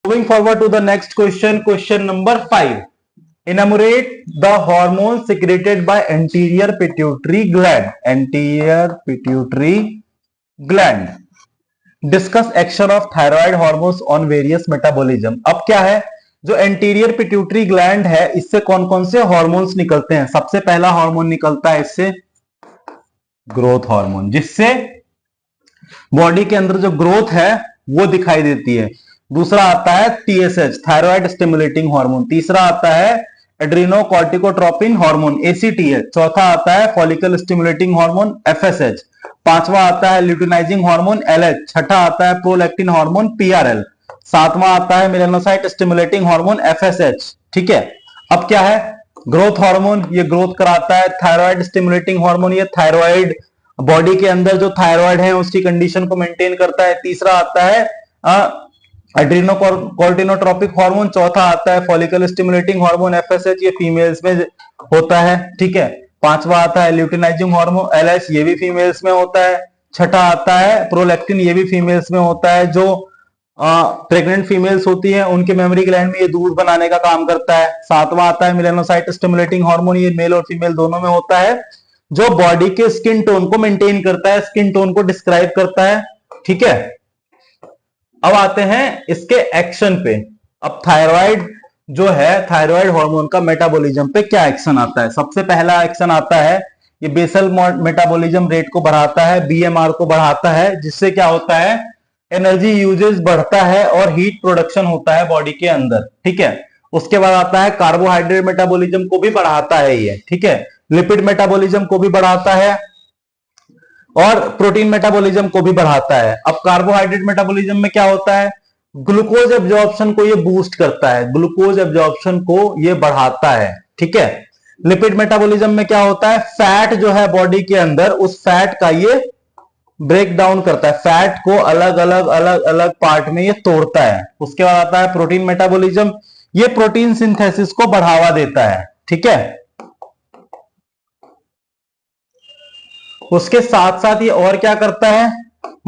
Moving forward to the next question, question number 5. Enumerate the hormones secreted by anterior pituitary gland. Anterior pituitary gland. Discuss action of thyroid hormones on various metabolism. अब क्या है, जो anterior pituitary gland है इससे कौन कौन से hormones निकलते हैं? सबसे पहला हार्मोन निकलता है इससे ग्रोथ हार्मोन, जिससे बॉडी के अंदर जो ग्रोथ है वो दिखाई देती है। दूसरा आता है टीएसएच, थायराइड स्टिमुलेटिंग हार्मोन। तीसरा आता है एड्रीनोकॉर्टिकोट्रोपिन हार्मोन, एसीटीएच। चौथा आता है फॉलिकल स्टिमुलेटिंग हार्मोन, एफएसएच। पांचवा आता है ल्यूटिनाइजिंग हार्मोन, एलएच। छठा आता है प्रोलैक्टिन हार्मोन, पीआरएल। सातवां आता है मेलानोसाइट स्टिमुलेटिंग हार्मोन, एफएसएच। ठीक है, अब क्या है, ग्रोथ हार्मोन, ये ग्रोथ कराता है। थायराइड स्टिमुलेटिंग हार्मोन, ये थायराइड, बॉडी के अंदर जो थायराइड है उसकी कंडीशन को मेंटेन करता है। तीसरा आता है एड्रीनोकॉर्टिकोट्रोपिक हार्मोन। चौथा आता है फॉलिकल स्टिमुलेटिंग हार्मोन, एफएसएच, ये फीमेल्स में होता है। ठीक है, पांचवा आता है ल्यूटिनाइजिंग हार्मोन, एलएच, ये भी फीमेल्स में होता है। छठा आता है प्रोलैक्टिन, ये भी फीमेल्स में होता है। जो प्रेग्नेंट फीमेल्स होती हैं उनके मेमोरी ग्लैंड में ये दूध बनाने का काम करता है। सातवां आता है मेलानोसाइट स्टिमुलेटिंग हार्मोन, ये मेल और फीमेल दोनों में होता है, जो बॉडी के स्किन टोन को मेंटेन करता है, स्किन टोन को डिस्क्राइब करता है। ठीक है, अब आते हैं इसके एक्शन पे। अब थायराइड जो है, थायराइड हार्मोन का मेटाबॉलिज्म पे क्या एक्शन आता है? सबसे पहला एक्शन आता है ये बेसल मेटाबॉलिज्म रेट को बढ़ाता है, बीएमआर को बढ़ाता है, जिससे क्या होता है, एनर्जी यूजेज बढ़ता है और हीट प्रोडक्शन होता है बॉडी के अंदर। ठीक है, उसके बाद आता है कार्बोहाइड्रेट मेटाबॉलिज्म को भी बढ़ाता है ये। ठीक है, लिपिड मेटाबॉलिज्म को भी बढ़ाता है और प्रोटीन मेटाबॉलिज्म को भी बढ़ाता है। अब कार्बोहाइड्रेट मेटाबॉलिज्म में क्या होता है, ग्लूकोज एब्जॉर्प्शन को ये बूस्ट करता है, ग्लूकोज एब्जॉर्प्शन को ये बढ़ाता है। ठीक है, लिपिड मेटाबॉलिज्म में क्या होता है, फैट जो है बॉडी के अंदर, उस फैट का ये ब्रेक डाउन करता है, फैट को अलग अलग पार्ट में ये तोड़ता है। उसके बाद आता है प्रोटीन मेटाबॉलिज्म, ये प्रोटीन सिंथेसिस को बढ़ावा देता है। ठीक है, उसके साथ साथ ये और क्या करता है,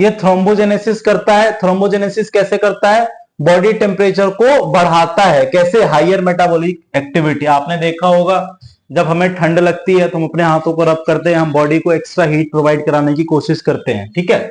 ये थ्रोम्बोजेनेसिस करता है। थ्रोम्बोजेनेसिस कैसे करता है, बॉडी टेम्परेचर को बढ़ाता है। कैसे, हायर मेटाबॉलिक एक्टिविटी। आपने देखा होगा जब हमें ठंड लगती है तो हम अपने हाथों को रब करते हैं, हम बॉडी को एक्स्ट्रा हीट प्रोवाइड कराने की कोशिश करते हैं। ठीक है,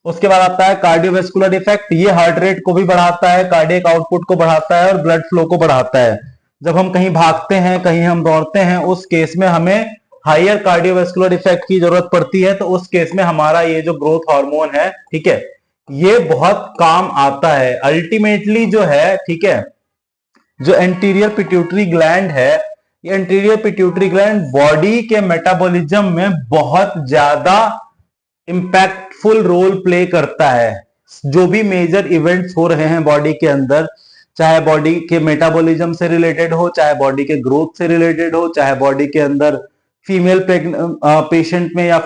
उसके बाद आता है कार्डियोवैस्कुलर इफेक्ट, ये हार्ट रेट को भी बढ़ाता है, कार्डियक आउटपुट को बढ़ाता है और ब्लड फ्लो को बढ़ाता है। जब हम कहीं भागते हैं, कहीं हम दौड़ते हैं, उस केस में हमें हायर कार्डियोवैस्कुलर इफेक्ट की जरूरत पड़ती है, तो उस केस में हमारा ये जो ग्रोथ हार्मोन है, ठीक है, ये बहुत काम आता है अल्टीमेटली जो है। ठीक है, जो एंटीरियर पिट्यूटरी ग्लैंड है, ये एंटीरियर पिट्यूटरी ग्लैंड बॉडी के मेटाबॉलिज्म में बहुत ज्यादा इंपैक्टफुल रोल प्ले करता है। जो भी मेजर इवेंट्स हो रहे हैं बॉडी के अंदर, चाहे बॉडी के मेटाबॉलिज्म से रिलेटेड हो, चाहे बॉडी के ग्रोथ से रिलेटेड हो, चाहे बॉडी के अंदर फीमेल पेशेंट में या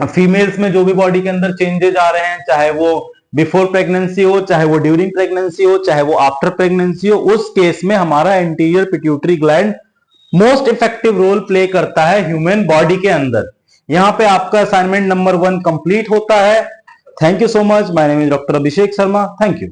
फीमेल्स में जो भी बॉडी के अंदर चेंजेस आ रहे हैं, चाहे वो बिफोर प्रेगनेंसी हो, चाहे वो ड्यूरिंग प्रेगनेंसी हो, चाहे वो आफ्टर प्रेगनेंसी हो, उस केस में हमारा anterior pituitary gland most effective role play करता है ह्यूमन बॉडी के अंदर। यहां पे आपका असाइनमेंट नंबर 1 कंप्लीट होता है। Thank you so much. My name is doctor Abhishek Sharma. Thank you.